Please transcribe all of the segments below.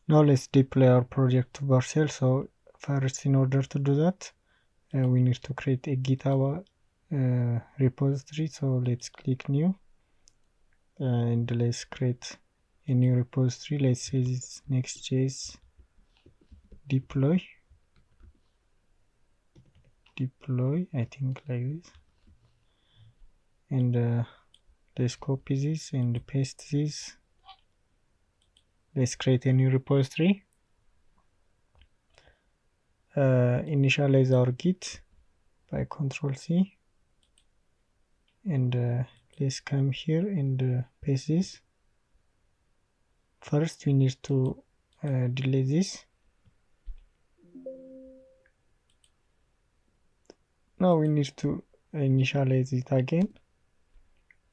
Now let's deploy our project to vercel. So first, in order to do that, we need to create a GitHub repository. So let's click new and let's create a new repository. Let's say it's Next.js deploy, I think like this, and let's copy this and paste this. Let's create a new repository. Initialize our git by Ctrl+C, and let's come here and paste this. First we need to delete this. Now we need to initialize it again.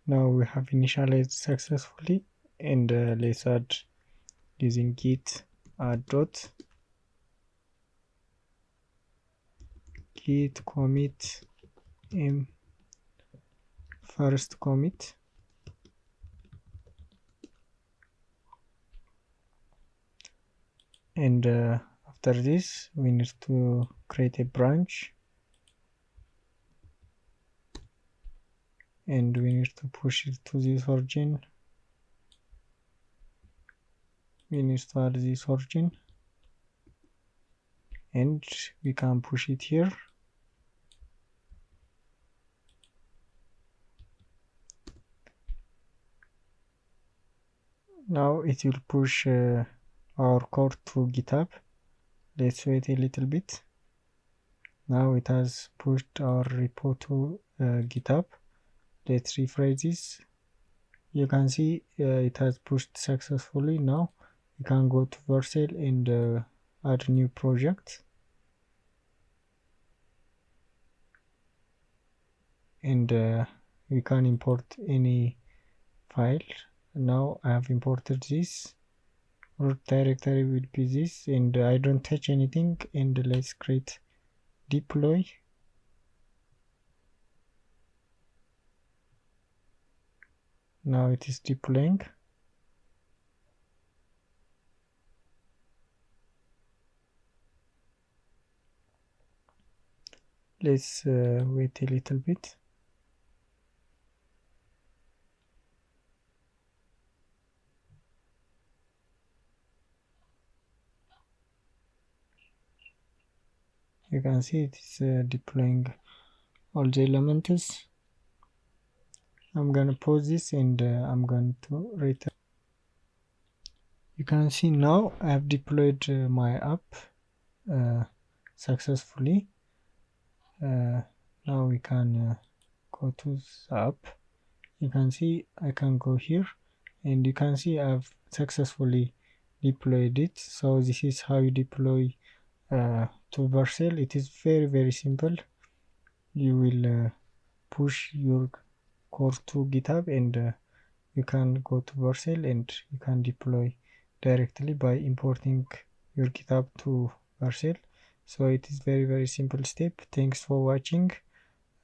Now we have initialized successfully, and let's add using git add dot git commit m first commit, and after this we need to create a branch, and we need to push it to this origin. We need to add this origin, and we can push it here. Now it will push our code to GitHub. Let's wait a little bit. Now it has pushed our repo to GitHub. Let's refresh this. You can see it has pushed successfully. Now we can go to vercel and add a new project, and we can import any file. Now I have imported this. Root directory will be this, and I don't touch anything. And let's create deploy. Now it is deploying. Let's wait a little bit. You can see it is deploying all the elements. I'm gonna pause this, and I'm going to return. You can see now I have deployed my app successfully. Now we can go to the app. You can see I can go here, and you can see I've successfully deployed it. So this is how you deploy to vercel. It is very simple. You will push your code to GitHub, and you can go to vercel and you can deploy directly by importing your GitHub to vercel. So it is very simple step. Thanks for watching.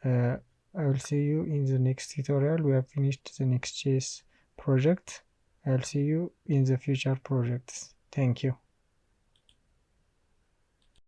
I will see you in the next tutorial. We have finished the Next.js project. I'll see you in the future projects. Thank you.